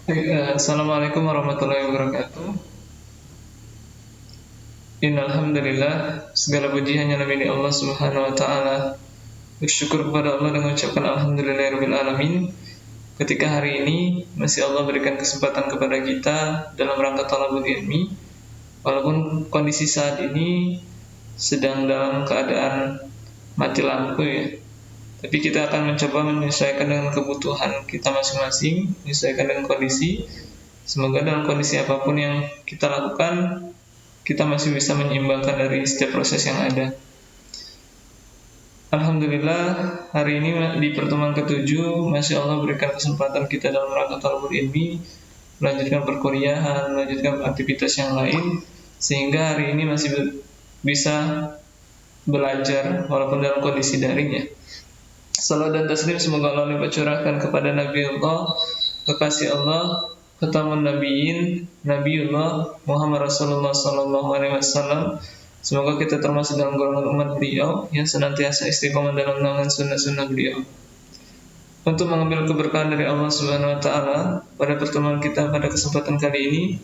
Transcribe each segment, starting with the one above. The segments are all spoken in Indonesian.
Assalamualaikum warahmatullahi wabarakatuh. Innalhamdulillah, segala puji hanya milik Allah Subhanahu wa taala. Bersyukur kepada Allah dengan mengucapkan alhamdulillahirabbil alamin. Ketika hari ini masih Allah berikan kesempatan kepada kita dalam rangka thalabul ilmi, walaupun kondisi saat ini sedang dalam keadaan mati lampu ya. Tapi kita akan mencoba menyesuaikan dengan kebutuhan kita masing-masing, menyesuaikan dengan kondisi. Semoga dalam kondisi apapun yang kita lakukan, kita masih bisa menyeimbangkan dari setiap proses yang ada. Alhamdulillah, hari ini di pertemuan ketujuh, Masya Allah berikan kesempatan kita dalam rangka talabul ilmi, melanjutkan perkuliahan, melanjutkan aktivitas yang lain, sehingga hari ini masih bisa belajar walaupun dalam kondisi daring ya. Salam dan taslim semoga Allah limpah curahkan kepada Nabi Allah, kekasih Allah, khatamun nabiyyin, Nabiullah Muhammad Rasulullah sallallahu alaihi wasallam. Semoga kita termasuk dalam golongan umat beliau yang senantiasa istiqomah dalam menaungan sunnah-sunnah beliau. Untuk mengambil keberkahan dari Allah Subhanahu wa taala, pada pertemuan kita pada kesempatan kali ini,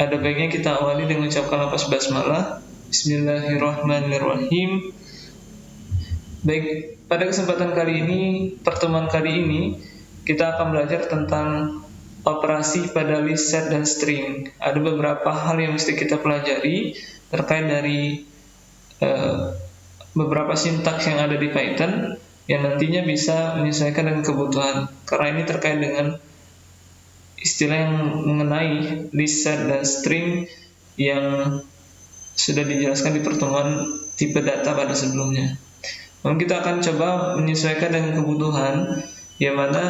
ada baiknya kita awali dengan mengucapkan lafaz basmalah. Bismillahirrahmanirrahim. Baik, pada kesempatan kali ini, pertemuan kali ini, kita akan belajar tentang operasi pada list, set, dan string. Ada beberapa hal yang mesti kita pelajari terkait dari beberapa sintaks yang ada di Python yang nantinya bisa menyesuaikan dengan kebutuhan. Karena ini terkait dengan istilah yang mengenai list, set, dan string yang sudah dijelaskan di pertemuan tipe data pada sebelumnya. Namun kita akan coba menyesuaikan dengan kebutuhan, yang mana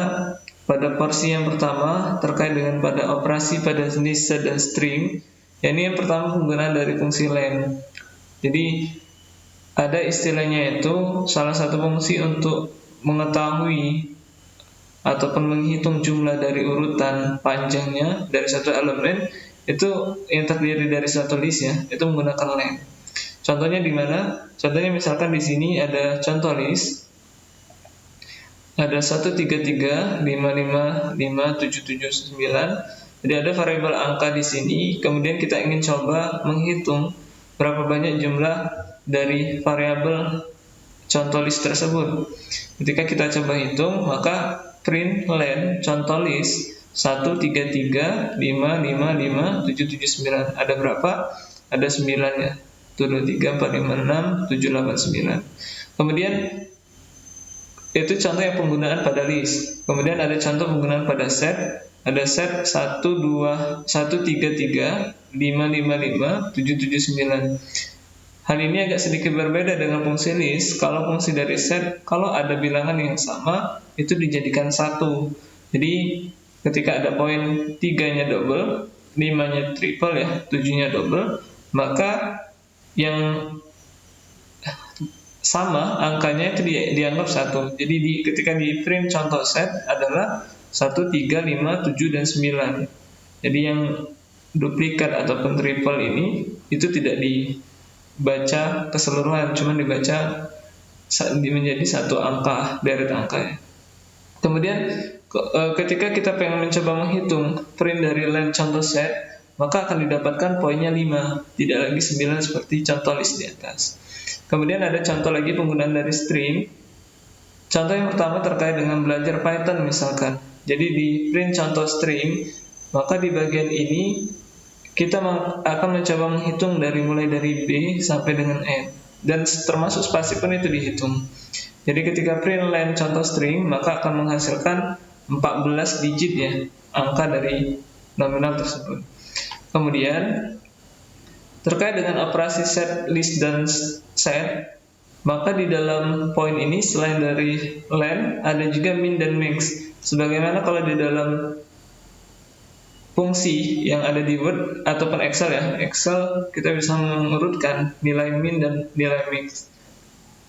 pada porsi yang pertama terkait dengan pada operasi pada list, set, dan string. Yang pertama penggunaan dari fungsi len. Jadi ada istilahnya itu salah satu fungsi untuk mengetahui ataupun menghitung jumlah dari urutan panjangnya dari satu elemen itu yang terdiri dari satu list ya, itu menggunakan len. Contohnya di mana? Contohnya misalkan di sini ada contoh list. Ada 133555779. Jadi ada variabel angka di sini. Kemudian kita ingin coba menghitung berapa banyak jumlah dari variabel contoh list tersebut. Ketika kita coba hitung, maka print len contoh list 133555779. Ada berapa? Ada 9 ya. 1, 2, 3, 4, 5, 6, 7, 8, 9. Kemudian itu contoh yang penggunaan pada list. Kemudian ada contoh penggunaan pada set. Ada set 133555779. Hal ini agak sedikit berbeda dengan fungsi list. Kalau fungsi dari set, kalau ada bilangan yang sama, itu dijadikan 1. Jadi ketika ada poin 3-nya double, 5-nya triple ya, 7-nya double, maka yang sama angkanya itu dianggap 1. Jadi ketika di print contoh set adalah 1, 3, 5, 7, dan 9. Jadi yang duplikat ataupun triple ini itu tidak dibaca keseluruhan, cuma dibaca menjadi satu angka, deret angka ya. Kemudian ketika kita pengen mencoba menghitung print dari len contoh set, maka akan didapatkan poinnya 5, tidak lagi 9 seperti contoh list di atas. Kemudian ada contoh lagi penggunaan dari string. Contoh yang pertama terkait dengan belajar Python misalkan. Jadi di print contoh string, maka di bagian ini kita akan mencoba menghitung mulai dari B sampai dengan N. Dan termasuk spasi pun itu dihitung. Jadi ketika print len contoh string, maka akan menghasilkan 14 digit ya, angka dari nominal tersebut. Kemudian terkait dengan operasi set, list, dan set, maka di dalam poin ini selain dari len ada juga min dan max. Sebagaimana kalau di dalam fungsi yang ada di Word ataupun Excel ya, Excel kita bisa mengurutkan nilai min dan nilai max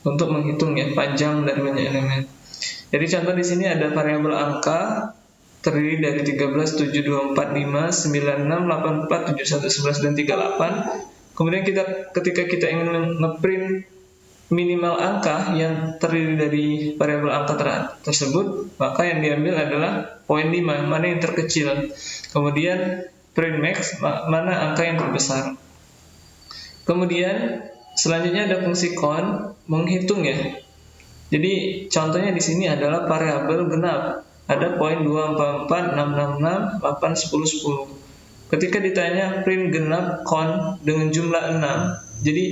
untuk menghitung ya panjang dari banyak elemen. Jadi contoh di sini ada variabel angka terdiri dari 13, 7, 2, 4, 5, 9, 6, 8, 4, 7, 1, 11, dan 38. Kemudian ketika kita ingin ngeprint minimal angka yang terdiri dari variabel angka tersebut, maka yang diambil adalah poin 5, mana yang terkecil. Kemudian print max, mana angka yang terbesar. Kemudian selanjutnya ada fungsi count, menghitung ya. Jadi contohnya di sini adalah variabel genap. Ada poin 2, 4, 4, 6, 6, 6, 8, 10, 10. Ketika ditanya print genap count dengan jumlah 6, jadi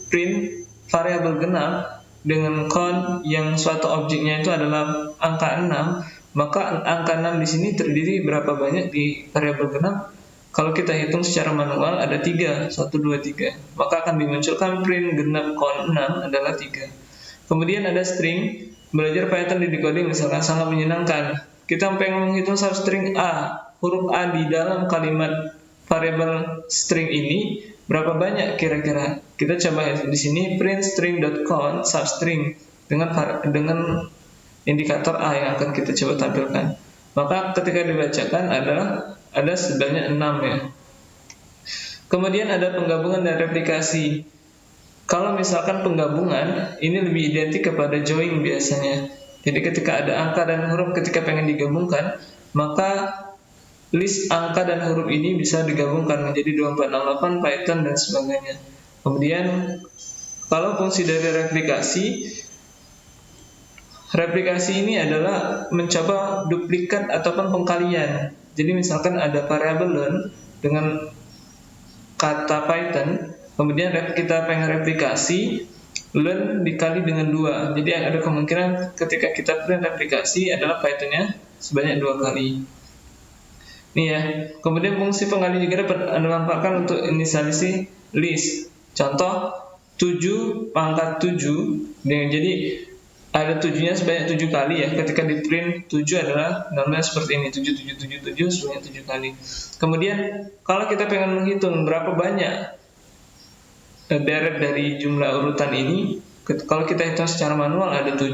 print variabel genap dengan count yang suatu objeknya itu adalah angka 6, maka angka 6 di sini terdiri berapa banyak di variabel genap? Kalau kita hitung secara manual ada 3, 1, 2, 3. Maka akan dimunculkan print genap count 6 adalah 3. Kemudian ada string, belajar Python di decoding misalkan sangat menyenangkan. Kita pengen menghitung substring A, huruf A di dalam kalimat variabel string ini berapa banyak kira-kira? Kita coba di sini print string.count substring dengan indikator A yang akan kita coba tampilkan. Maka ketika dibacakan ada sebanyak 6 ya. Kemudian ada penggabungan dan replikasi. Kalau misalkan penggabungan, ini lebih identik kepada join biasanya. Jadi ketika ada angka dan huruf ketika pengen digabungkan, maka list angka dan huruf ini bisa digabungkan menjadi 2468, Python, dan sebagainya. Kemudian kalau fungsi dari replikasi ini adalah mencoba duplikat ataupun pengkalian. Jadi misalkan ada variabel learn dengan kata Python, kemudian kita pengen replikasi, learn dikali dengan 2. Jadi ada kemungkinan ketika kita print replikasi adalah Pythonnya sebanyak 2 kali. Nih ya. Kemudian fungsi penggali juga dapat Anda manfaatkan untuk inisialisasi list. Contoh 7 pangkat 7. Jadi ada 7-nya sebanyak 7 kali ya. Ketika di print 7 adalah namanya seperti ini, 7777 sebanyak 7 kali. Kemudian kalau kita pengen menghitung berapa banyak deret dari jumlah urutan ini, kalau kita hitung secara manual ada 7,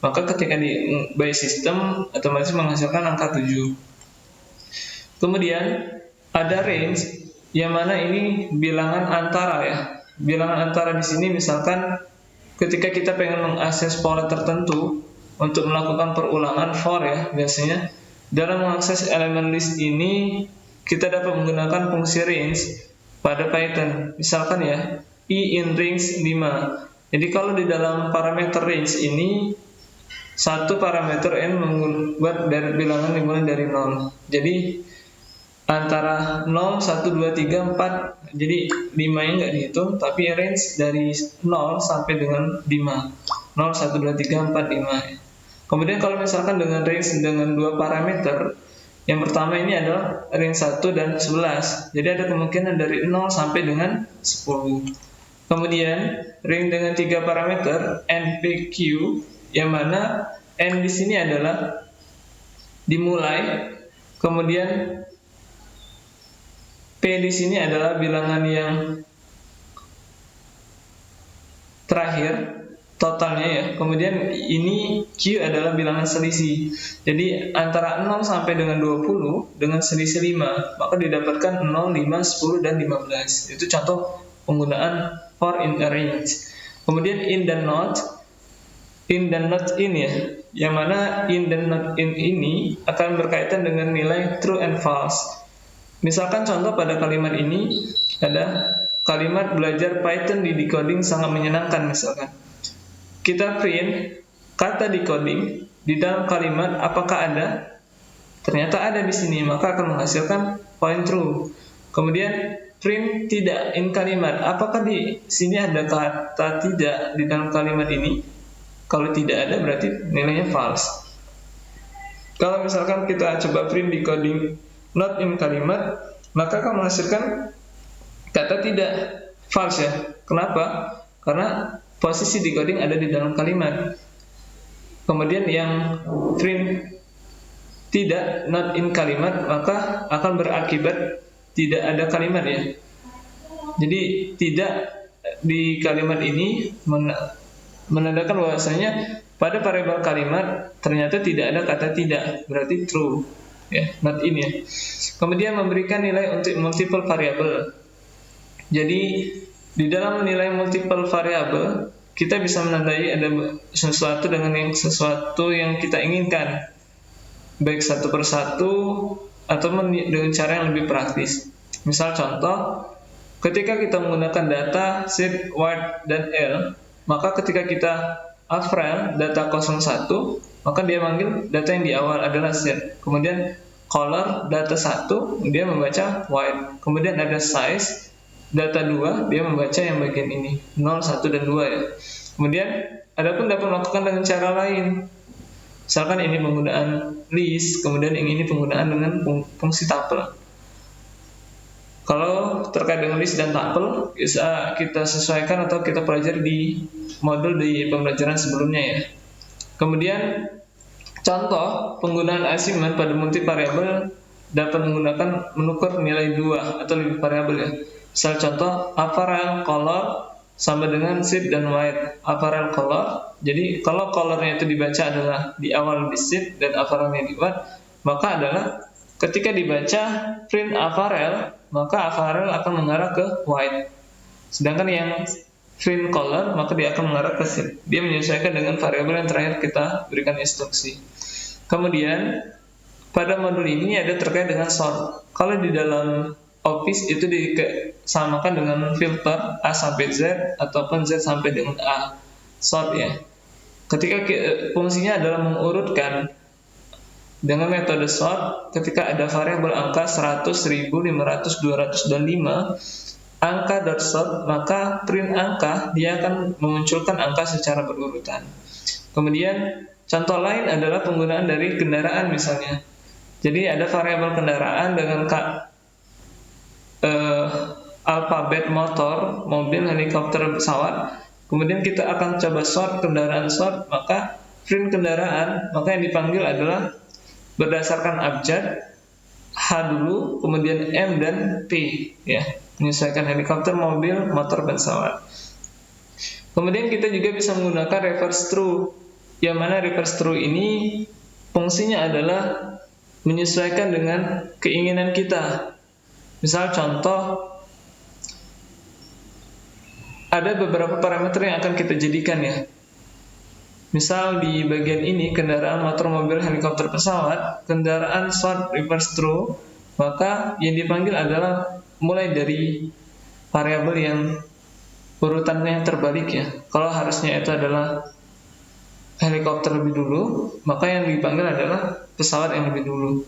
maka ketika di by system otomatis menghasilkan angka 7. Kemudian ada range, yang mana ini bilangan antara ya. Bilangan antara di sini misalkan ketika kita pengen mengakses pola tertentu untuk melakukan perulangan for ya, biasanya dalam mengakses elemen list ini kita dapat menggunakan fungsi range pada Python. Misalkan ya, i in range 5. Jadi kalau di dalam parameter range ini satu parameter n membuat dari bilangan dimulai dari 0. Jadi antara 0, 1, 2, 3, 4. Jadi 5-nya nggak dihitung, tapi range dari 0 sampai dengan 5. 0, 1, 2, 3, 4, 5. Kemudian kalau misalkan dengan range dengan 2 parameter, yang pertama ini adalah range 1 dan 11. Jadi ada kemungkinan dari 0 sampai dengan 10. Kemudian range dengan 3 parameter, n, p, q, yang mana n di sini adalah dimulai, kemudian P di sini adalah bilangan yang terakhir totalnya ya. Kemudian ini Q adalah bilangan selisih. Jadi antara 0 sampai dengan 20 dengan selisih 5, maka didapatkan 0, 5, 10 dan 15. Itu contoh penggunaan for in a range. Kemudian in dan not in ya. Yang mana in dan not in ini akan berkaitan dengan nilai true and false. Misalkan contoh pada kalimat ini ada kalimat belajar Python di decoding sangat menyenangkan misalkan. Kita print kata decoding di dalam kalimat apakah ada? Ternyata ada di sini, maka akan menghasilkan point true. Kemudian print tidak in kalimat, apakah di sini ada kata tidak di dalam kalimat ini? Kalau tidak ada berarti nilainya false. Kalau misalkan kita coba print decoding not in kalimat, maka akan menghasilkan kata tidak, false ya. Kenapa? Karena posisi decoding ada di dalam kalimat. Kemudian yang print tidak not in kalimat, maka akan berakibat tidak ada kalimat ya. Jadi tidak di kalimat ini menandakan bahwasanya pada variabel kalimat ternyata tidak ada kata tidak, berarti true. Ya, not in ya. Kemudian memberikan nilai untuk multiple variabel. Jadi di dalam nilai multiple variabel kita bisa menandai ada sesuatu dengan sesuatu yang kita inginkan, baik satu persatu atau dengan cara yang lebih praktis. Misal contoh, ketika kita menggunakan data seed, word, dan L, maka ketika kita file data 01, maka dia manggil data yang di awal adalah seed. Kemudian color data 1, dia membaca word. Kemudian ada size data 2, dia membaca yang bagian ini 0, 1, dan 2 ya. Kemudian adapun dapat melakukan dengan cara lain. Misalkan ini penggunaan list, kemudian yang ini penggunaan dengan fungsi tuple. Kalau terkait dengan list dan tuple, bisa kita sesuaikan atau kita pelajari di modul di pembelajaran sebelumnya ya. Kemudian contoh penggunaan assignment pada multivariable dapat menggunakan menukar nilai 2 atau lebih variabel ya. Misal contoh apparel color sama dengan seed dan white. Apparel color, jadi kalau colornya itu dibaca adalah di awal di seed dan apparelnya di white, maka adalah ketika dibaca print apparel, maka apparel akan mengarah ke white. Sedangkan yang print color, maka dia akan mengarah ke seed. Dia menyesuaikan dengan variabel yang terakhir kita berikan instruksi. Kemudian pada modul ini ada terkait dengan sort. Kalau di dalam Office itu disamakan dengan filter A sampai Z ataupun Z sampai dengan A, sort ya. Ketika fungsinya adalah mengurutkan dengan metode sort, ketika ada variabel angka 100, 1000, 500, 200, dan 5, angka dot sort, maka print angka dia akan memunculkan angka secara berurutan. Kemudian contoh lain adalah penggunaan dari kendaraan misalnya. Jadi ada variabel kendaraan dengan alfabet motor, mobil, helikopter, pesawat. Kemudian kita akan coba sort kendaraan sort, maka print kendaraan, maka yang dipanggil adalah berdasarkan abjad H dulu, kemudian M dan P ya, menyesuaikan helikopter, mobil, motor, pesawat. Kemudian kita juga bisa menggunakan reverse true, yang mana reverse true ini fungsinya adalah menyesuaikan dengan keinginan kita. Misal contoh, ada beberapa parameter yang akan kita jadikan ya. Misal di bagian ini kendaraan motor, mobil, helikopter, pesawat, kendaraan sort reverse true, maka yang dipanggil adalah mulai dari variabel yang urutannya yang terbalik ya. Kalau harusnya itu adalah helikopter lebih dulu, maka yang dipanggil adalah pesawat yang lebih dulu.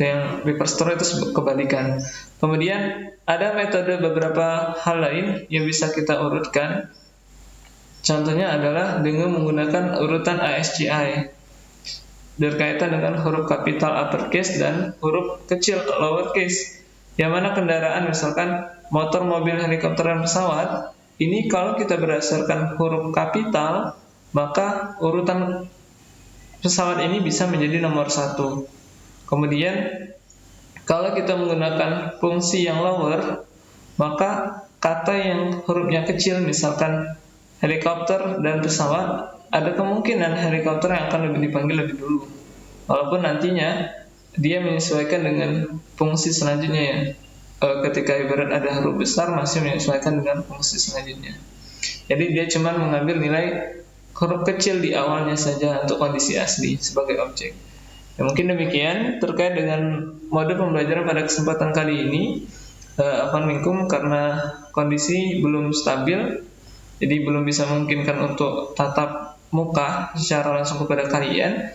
Yang reverse true itu kebalikan. Kemudian ada metode beberapa hal lain yang bisa kita urutkan. Contohnya adalah dengan menggunakan urutan ASCII berkaitan dengan huruf kapital uppercase dan huruf kecil lowercase. Yang mana kendaraan misalkan motor, mobil, helikopter, dan pesawat, ini kalau kita berdasarkan huruf kapital, maka urutan pesawat ini bisa menjadi nomor 1. Kemudian kalau kita menggunakan fungsi yang lower, maka kata yang hurufnya kecil, misalkan helikopter dan pesawat, ada kemungkinan helikopter yang akan dipanggil lebih dulu, walaupun nantinya dia menyesuaikan dengan fungsi selanjutnya ya. Ketika ibarat ada huruf besar, masih menyesuaikan dengan fungsi selanjutnya. Jadi dia cuma mengambil nilai huruf kecil di awalnya saja untuk kondisi asli sebagai objek. Ya, mungkin demikian terkait dengan mode pembelajaran pada kesempatan kali ini. Afwan minkum, karena kondisi belum stabil, jadi belum bisa memungkinkan untuk tatap muka secara langsung kepada kalian.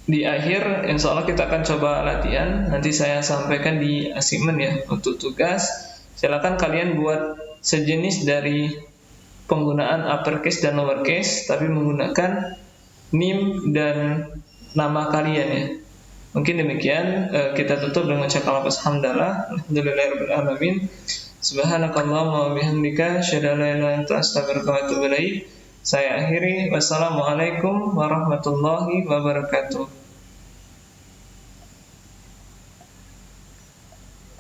Di akhir, insya Allah kita akan coba latihan. Nanti saya sampaikan di assignment ya untuk tugas. Silakan kalian buat sejenis dari penggunaan uppercase dan lowercase, tapi menggunakan NIM dan nama kalian ya. Mungkin demikian, kita tutup dengan ucapan alhamdulillah, alhamdulillahirabbil alamin. Subhanakallahumma wa bihamdika, asyhadu an la ilaha illa anta, astaghfiruka wa atubu ilaik. Saya akhiri, wassalamualaikum warahmatullahi wabarakatuh.